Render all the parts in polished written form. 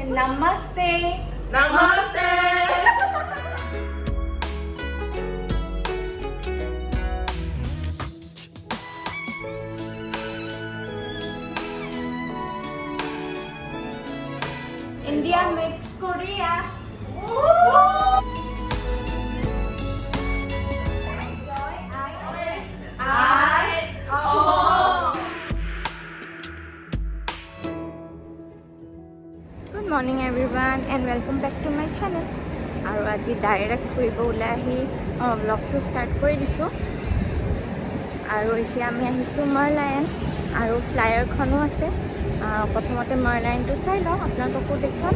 Namaste. Namaste. India meets Korea. Good morning everyone and welcome back to my channel. আৰু আজি direct ফুৰিব ওলাই আহি ব্লগটো ষ্টাৰ্ট কৰি দিছোঁ আৰু এতিয়া আমি আহিছোঁ মাৰ্লায়ন আৰু ফ্লায়াৰখনো আছে প্ৰথমতে মাৰ্লায়নটো চাই লওঁ আপোনালোককো দেখুৱাম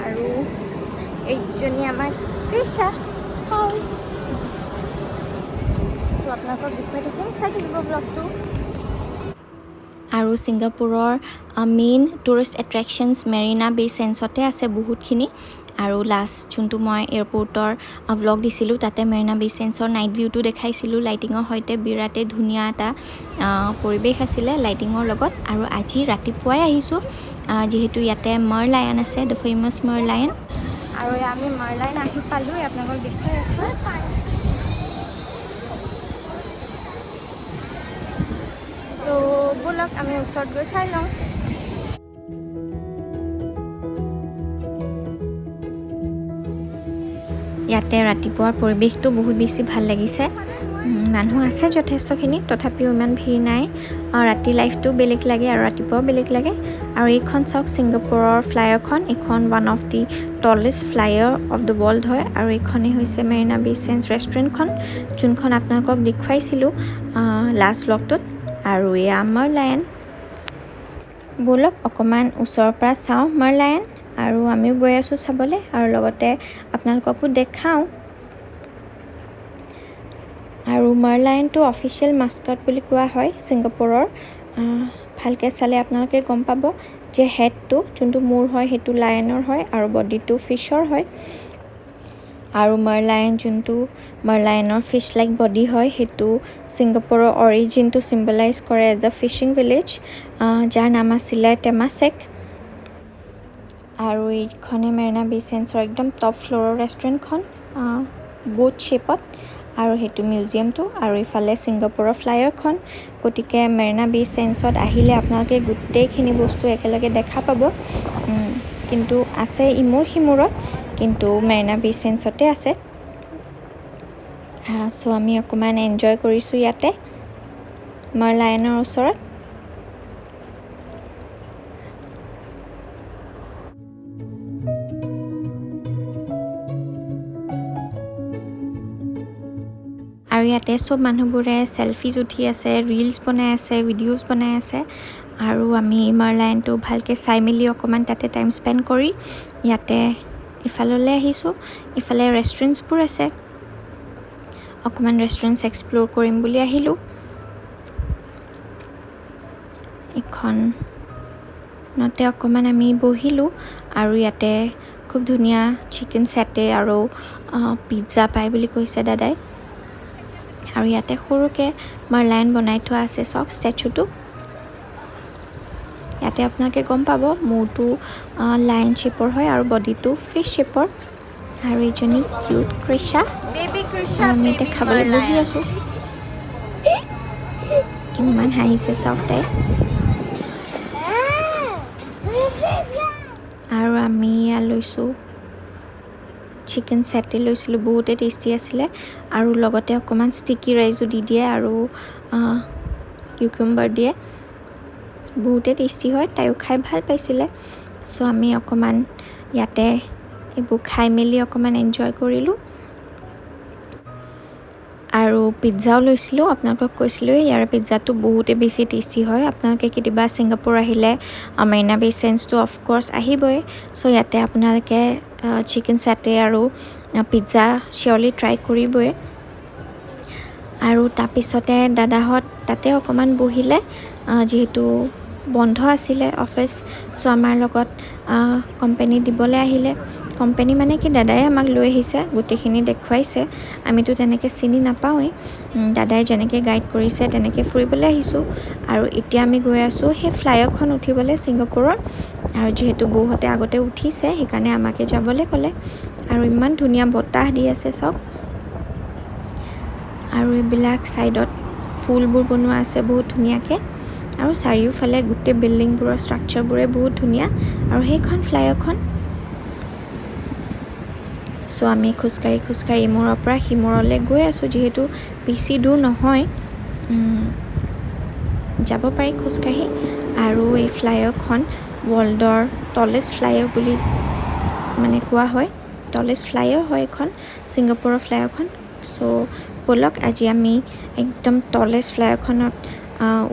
আৰু এইজনী আমাৰ কৃষা চ' আপোনালোকক দেখুৱাই থাকিম চাই থাকিব ব্লগটো আৰু ছিংগাপুৰৰ মেইন টুৰিষ্ট এট্ৰেকশ্যনছ মেৰিনা বে চেঞ্চতে আছে বহুতখিনি আৰু লাষ্ট যোনটো মই এয়াৰপৰ্টৰ ভ্লগ দিছিলোঁ তাতে মেৰিনা বে চেঞ্চৰ নাইট ভিউটো দেখাইছিলোঁ লাইটিঙৰ সৈতে বিৰাটেই ধুনীয়া এটা পৰিৱেশ আছিলে লাইটিঙৰ লগত আৰু আজি ৰাতিপুৱাই আহিছোঁ যিহেতু ইয়াতে মাৰ্লায়ন আছে দ্য ফেমাছ মাৰ্লায়ন আৰু আমি মাৰ্লায়ন আহি পালোঁ আপোনালোকক দেখুৱাই আছোঁ তো ব'লক আমি ওচৰত গৈ চাই লওঁ ইয়াতে ৰাতিপুৱাৰ পৰিৱেশটো বহুত বেছি ভাল লাগিছে মানুহ আছে যথেষ্টখিনি তথাপিও ইমান ভিৰ নাই ৰাতি লাইফটো বেলেগ লাগে আৰু ৰাতিপুৱাও বেলেগ লাগে আৰু এইখন চাওক ছিংগাপুৰৰ ফ্লায়াৰখন এইখন one of the টলেষ্ট flyer of the world হয় আৰু এইখনেই হৈছে মেৰিনা বে চেঞ্চ ৰেষ্টুৰেণ্টখন যোনখন আপোনালোকক দেখুৱাইছিলোঁ লাষ্ট ব্লগটোত আৰু এয়া মাৰ্লায়ন ব'লক অকণমান ওচৰৰ পৰা চাওঁ মাৰ্লায়ন আৰু আমিও গৈ আছোঁ চাবলৈ আৰু লগতে আপোনালোককো দেখাওঁ আৰু মাৰ্লায়নটো অফিচিয়েল মাস্কট বুলি কোৱা হয় ছিংগাপুৰৰ ভালকৈ চালে আপোনালোকে গম পাব যে হেডটো যোনটো মূৰ হয় সেইটো লায়নৰ হয় আৰু বডিটো ফিছৰ হয় আৰু মাৰ্লায়ন যোনটো মাৰ্লায়নৰ ফিছ লাইক বডি হয় সেইটো ছিংগাপুৰৰ অৰিজিনটো চিম্বলাইজ কৰে এজ এ ফিছিং ভিলেজ যাৰ নাম আছিলে টেমাছেক আৰু এইখনে মেৰিনা বে চেঞ্চৰ একদম টপ ফ্ল'ৰৰ ৰেষ্টুৰেণ্টখন বোট শ্বেপত আৰু সেইটো মিউজিয়ামটো আৰু ইফালে ছিংগাপুৰৰ ফ্লায়াৰখন গতিকে মেৰিনা বে চেঞ্চত আহিলে আপোনালোকে গোটেইখিনি বস্তু একেলগে দেখা পাব কিন্তু আছে ইমূৰ সিমূৰত কিন্তু মেৰিনা বে চেঞ্চতে আছে চ' আমি অকণমান এনজয় কৰিছোঁ ইয়াতে মাৰ্লায়নৰ ওচৰত আৰু ইয়াতে চব মানুহবোৰে চেলফিজ উঠি আছে ৰিলছ বনাই আছে ভিডিঅ'জ বনাই আছে আৰু আমি মাৰ্লায়নটো ভালকৈ চাই মেলি অকণমান তাতে টাইম স্পেণ্ড কৰি ইয়াতে ইফাললৈ আহিছোঁ ইফালে ৰেষ্টুৰেণ্টছবোৰ আছে অকণমান ৰেষ্টুৰেণ্টছ এক্সপ্ল'ৰ কৰিম বুলি আহিলোঁ এইখনতে অকণমান আমি বহিলোঁ আৰু ইয়াতে খুব ধুনীয়া চিকেন ছেটে আৰু পিজ্জা পায় বুলি কৈছে দাদাই আৰু ইয়াতে সৰুকৈ মাৰ্লায়ন বনাই থোৱা আছে চাওক ষ্টেচুটো ইয়াতে আপোনালোকে গম পাব মূৰটো লায়ন শ্বেপৰ হয় আৰু বডিটো ফিছ শ্বেপৰ আৰু এইজনী কিউট কৃষা আমি এতিয়া খাবলৈ বহি আছোঁ কিমান হাঁহিছে চাওক তাই আৰু আমি ইয়াত লৈছোঁ চিকেন ছেটে লৈছিলোঁ বহুতে টেষ্টি আছিলে আৰু লগতে অকণমান ষ্টিকি ৰাইজো দি দিয়ে আৰু কিউকুম্বাৰ দিয়ে বহুতে টেষ্টি হয় তাইও খাই ভাল পাইছিলে চ' আমি অকণমান ইয়াতে এইবোৰ খাই মেলি অকণমান এনজয় কৰিলোঁ আৰু পিজ্জাও লৈছিলোঁ আপোনালোকক কৈছিলোঁ ইয়াৰ পিজ্জাটো বহুতে বেছি টেষ্টি হয় আপোনালোকে কেতিয়াবা ছিংগাপুৰ আহিলে মেৰিনা বে চেঞ্চটো অফক'ৰ্ছ আহিবই চ' ইয়াতে আপোনালোকে চিকেন ছেটে আৰু পিজ্জা চিয়ৰলি ট্ৰাই কৰিবই আৰু তাৰপিছতে দাদাহঁত তাতে অকণমান বহিলে যিহেতু বন্ধ আছিলে অফিচ চ' আমাৰ লগত কোম্পানী দিবলৈ আহিলে কোম্পানী মানে কি দাদাই আমাক লৈ আহিছে গোটেইখিনি দেখুৱাইছে আমিতো তেনেকৈ চিনি নাপাওঁৱেই দাদাই যেনেকৈ গাইড কৰিছে তেনেকৈ ফুৰিবলৈ আহিছোঁ আৰু এতিয়া আমি গৈ আছোঁ সেই ফ্লায়াৰখন উঠিবলৈ ছিংগাপুৰৰ আৰু যিহেতু বৌহঁতে আগতে উঠিছে সেইকাৰণে আমাকে যাবলৈ ক'লে আৰু ইমান ধুনীয়া বতাহ দি আছে চাওক আৰু এইবিলাক সাইডত ফুলবোৰ বনোৱা আছে বহুত ধুনীয়াকৈ আৰু চাৰিওফালে গোটেই বিল্ডিংবোৰৰ ষ্ট্ৰাকচাৰবোৰে বহুত ধুনীয়া আৰু সেইখন ফ্লাইঅভাৰখন সো আমি খোজকাঢ়ি মূৰৰ পৰা সিমূৰলৈ গৈ আছোঁ যিহেতু বেছি দূৰ নহয় যাব পাৰি খোজকাঢ়ি আৰু এই ফ্লাইঅভাৰখন ৱৰ্ল্ডৰ টলেষ্ট ফ্লাইঅভাৰ বুলি মানে কোৱা হয় টলেষ্ট ফ্লাইঅভাৰ হয় এখন ছিংগাপুৰৰ ফ্লাইঅভাৰখন সো ব'লক আজি আমি একদম টলেষ্ট ফ্লাইঅভাৰখনত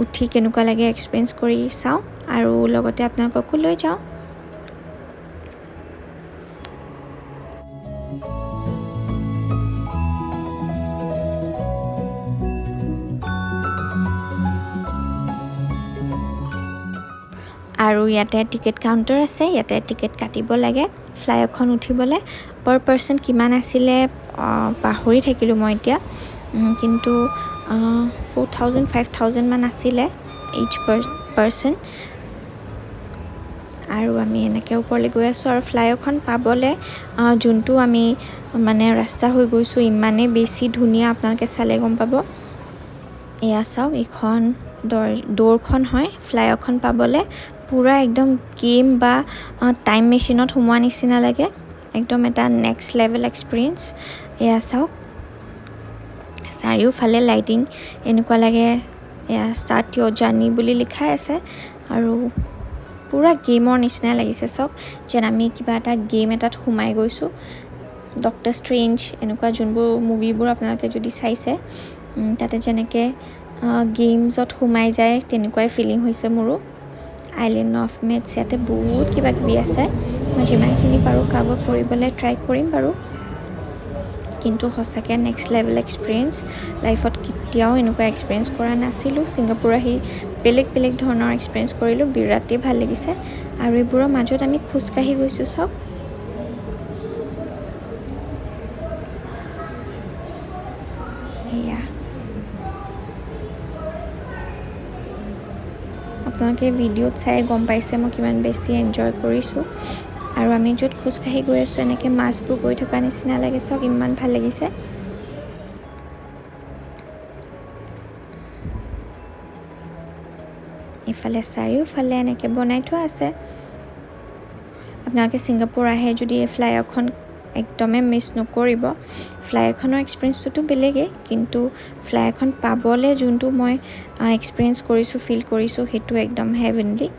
উঠি কেনেকুৱা লাগে এক্সপিৰিয়েঞ্চ কৰি চাওঁ আৰু লগতে আপোনালোককো লৈ যাওঁ আৰু ইয়াতে টিকেট কাউণ্টাৰ আছে ইয়াতে টিকেট কাটিব লাগে ফ্লাইঅভাৰখন উঠিবলৈ পাৰ পাৰ্চন কিমান আছিলে পাহৰি থাকিলোঁ মই এতিয়া কিন্তু 4,000 5,000 মান আছিলে ইচ পাৰ্চন আৰু আমি এনেকৈ ওপৰলৈ গৈ আছোঁ আৰু ফ্লাইঅভাৰখন পাবলৈ যোনটো আমি মানে ৰাস্তা হৈ গৈছোঁ ইমানেই বেছি ধুনীয়া আপোনালোকে চালে গম পাব এয়া চাওক এইখন দৌৰখন হয় ফ্লাইঅভাৰখন পাবলৈ পুৰা একদম গেম বা টাইম মেচিনত সোমোৱা নিচিনা লাগে একদম এটা নেক্সট লেভেল এক্সপিৰিয়েঞ্চ এয়া চাওক চাৰিওফালে লাইটিং এনেকুৱা লাগে এয়া ষ্টাৰ্ট ইয়ৰ জাৰ্নি বুলি লিখাই আছে আৰু পুৰা গেমৰ নিচিনা লাগিছে চাওক যেন আমি কিবা এটা গেম এটাত সোমাই গৈছোঁ ডক্টৰ ষ্ট্ৰেঞ্জ এনেকুৱা যোনবোৰ মুভিবোৰ আপোনালোকে যদি চাইছে তাতে যেনেকৈ গেমছত সোমাই যায় তেনেকুৱাই ফিলিং হৈছে মোৰো আইলেণ্ড অফ মেটছ ইয়াতে বহুত কিবা কিবি আছে মই যিমানখিনি পাৰোঁ কাভাৰ কৰিবলৈ ট্ৰাই কৰিম বাৰু কিন্তু সঁচাকৈ নেক্সট লেভেল এক্সপিৰিয়েঞ্চ লাইফত কেতিয়াও এনেকুৱা এক্সপিৰিয়েঞ্চ কৰা নাছিলোঁ ছিংগাপুৰ আহি বেলেগ ধৰণৰ এক্সপিৰিয়েঞ্চ কৰিলোঁ বিৰাটেই ভাল লাগিছে আৰু এইবোৰৰ মাজত আমি খোজকাঢ়ি গৈছোঁ চাওক এয়া আপোনালোকে ভিডিঅ'ত চাই গম পাইছে মই কিমান বেছি এনজয় কৰিছোঁ আৰু আমি য'ত খোজকাঢ়ি গৈ আছোঁ এনেকৈ মাছবোৰ গৈ থকা নিচিনা লাগে চাওক ইমান ভাল লাগিছে ইফালে চাৰিওফালে এনেকৈ বনাই থোৱা আছে আপোনালোকে ছিংগাপুৰ আহে যদি এই ফ্লাইঅভাৰখন একদমেই মিছ নকৰিব ফ্লাইঅভাৰখনৰ এক্সপিৰিয়েঞ্চটোতো বেলেগেই কিন্তু ফ্লাইঅভাৰখন পাবলৈ যোনটো মই এক্সপিৰিয়েঞ্চ কৰিছোঁ ফিল কৰিছোঁ সেইটো একদম হেভেনলি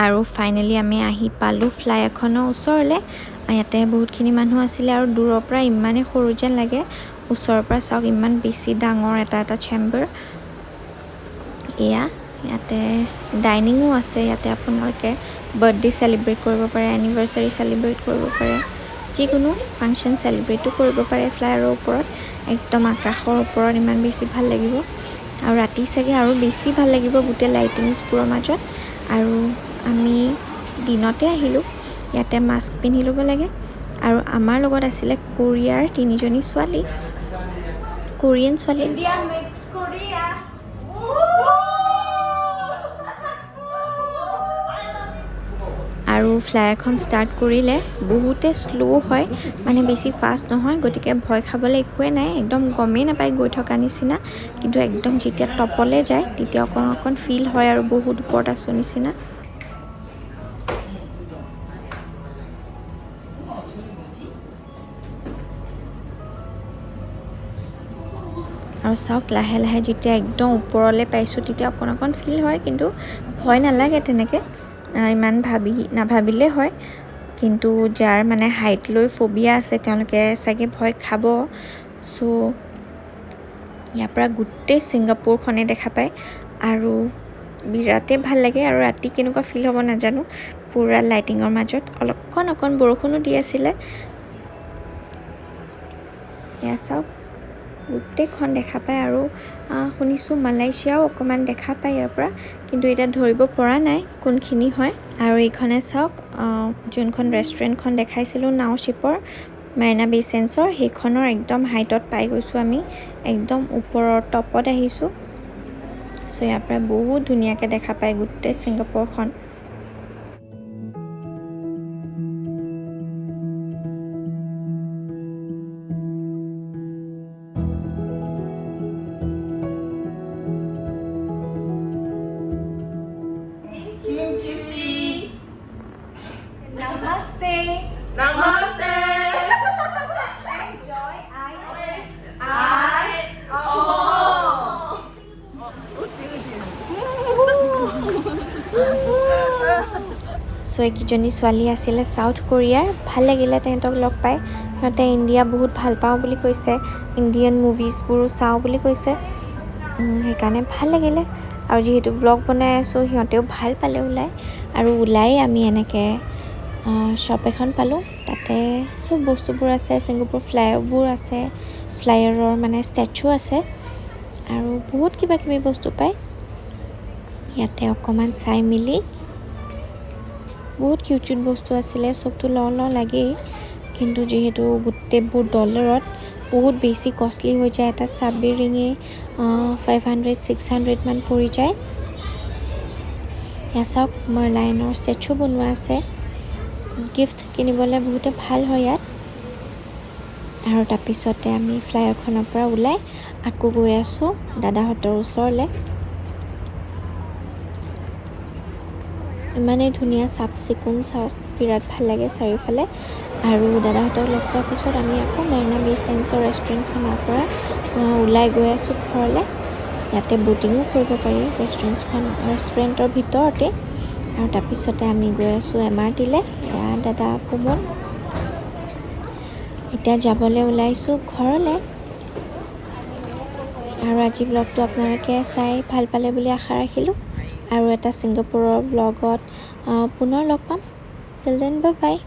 আৰু ফাইনেলি আমি আহি পালোঁ ফ্লাইঅভাৰখনৰ ওচৰলৈ ইয়াতে বহুতখিনি মানুহ আছিলে আৰু দূৰৰ পৰা ইমানেই সৰু যেন লাগে ওচৰৰ পৰা চাওক ইমান বেছি ডাঙৰ এটা চেম্বাৰ এয়া ইয়াতে ডাইনিঙো আছে ইয়াতে আপোনালোকে বাৰ্থডে চেলিব্ৰেট কৰিব পাৰে এনিভাৰ্চাৰী চেলিব্ৰেট কৰিব পাৰে যিকোনো ফাংচন চেলিব্ৰেটো কৰিব পাৰে ফ্লাইঅভাৰৰ ওপৰত একদম আকাশৰ ওপৰত ইমান বেছি ভাল লাগিব আৰু ৰাতি চাগে আৰু বেছি ভাল লাগিব গোটেই লাইটিংছবোৰৰ মাজত আৰু আমি দিনতে আহিলোঁ ইয়াতে মাস্ক পিন্ধি ল'ব লাগে আৰু আমাৰ লগত আছিলে কোৰিয়াৰ 3জনী ছোৱালী কোৰিয়ান ছোৱালী India meets Korea. আৰু ফ্লায়াৰখন ষ্টাৰ্ট কৰিলে বহুতে শ্ল' হয় মানে বেছি ফাষ্ট নহয় গতিকে ভয় খাবলৈ একোৱে নাই একদম গমেই নাপায় গৈ থকা নিচিনা কিন্তু একদম যেতিয়া টপলৈ যায় তেতিয়া অকণ অকণ ফিল হয় আৰু বহুত ওপৰত আছো নিচিনা আৰু চাওক লাহে লাহে যেতিয়া একদম ওপৰলৈ পাইছোঁ তেতিয়া অকণ অকণ ফিল হয় কিন্তু ভয় নালাগে তেনেকৈ ইমান নাভাবিলে হয় কিন্তু যাৰ মানে হাইট লৈ ফবিয়া আছে তেওঁলোকে চাগে ভয় খাব চ' ইয়াৰ পৰা গোটেই ছিংগাপুৰখনে দেখা পায় আৰু বিৰাটেই ভাল লাগে আৰু ৰাতি কেনেকুৱা ফিল হ'ব নাজানো পুৰা লাইটিঙৰ মাজত অকণ বৰষুণো দি আছিলে এয়া চাওক গোটেইখন দেখা পায় আৰু শুনিছোঁ মালয়েছিয়াও অকণমান দেখা পায় ইয়াৰ পৰা কিন্তু এতিয়া ধৰিব পৰা নাই কোনখিনি হয় আৰু এইখনে চাওক যোনখন ৰেষ্টুৰেণ্টখন দেখাইছিলোঁ নাওশ্বিপৰ মাৰিনা বে চেঞ্চৰ সেইখনৰ একদম হাইটত পাই গৈছোঁ আমি একদম ওপৰৰ টপত আহিছোঁ চ' ইয়াৰ পৰা বহুত ধুনীয়াকৈ দেখা পায় গোটেই ছিংগাপুৰখন Namaste. Namaste. Enjoy. চ' এইকেইজনী ছোৱালী আছিলে ছাউথ কোৰিয়াৰ ভাল লাগিলে তেহেঁতক লগ পাই সিহঁতে ইণ্ডিয়া বহুত ভাল পাওঁ বুলি কৈছে ইণ্ডিয়ান মুভিজবোৰো চাওঁ বুলি কৈছে সেইকাৰণে ভাল লাগিলে আৰু যিহেতু ব্লগ বনাই আছোঁ সিহঁতেও ভাল পালে ওলাই আমি এনেকৈ শ্বপ এখন পালোঁ তাতে চব বস্তুবোৰ আছে ছিংগাপুৰ ফ্লায়াৰবোৰ আছে ফ্লায়াৰৰ মানে ষ্টেচু আছে আৰু বহুত কিবা কিবি বস্তু পায় ইয়াতে অকণমান চাই মেলি বহুত কিউট বস্তু আছিলে চবটো লওঁ লাগেই কিন্তু যিহেতু গোটেইবোৰ ডলাৰত বহুত বেছি কষ্টলি হৈ যায় এটা চাবি ৰিঙে 500-600 মান পৰি যায় এয়া চাওক মাৰ্লাইনৰ ষ্টেচু বনোৱা আছে গিফ্ট কিনিবলৈ বহুতে ভাল হয় ইয়াত আৰু তাৰপিছতে আমি ফ্লায়াৰখনৰ পৰা ওলাই আকৌ গৈ আছোঁ দাদাহঁতৰ ওচৰলৈ ইমানেই ধুনীয়া চাফ চিকুণ চাওক বিৰাট ভাল লাগে চাৰিওফালে আৰু দাদাহঁতক লগ পোৱাৰ পিছত আমি আকৌ মাৰিনা বে চেঞ্চৰ ৰেষ্টুৰেণ্টখনৰ পৰা ওলাই গৈ আছোঁ ঘৰলৈ ইয়াতে ব'টিঙো কৰিব পাৰি ৰেষ্টুৰেণ্টৰ ভিতৰতে আৰু তাৰপিছতে আমি গৈ আছোঁ MRTলৈ এয়া দাদা পুমন এতিয়া যাবলৈ ওলাইছোঁ ঘৰলৈ আৰু আজি ভ্লগটো আপোনালোকে চাই ভাল পালে বুলি আশা ৰাখিলোঁ আৰু এটা ছিংগাপুৰৰ ভ্লগত পুনৰ লগ পাম টিল দেন বাই বাই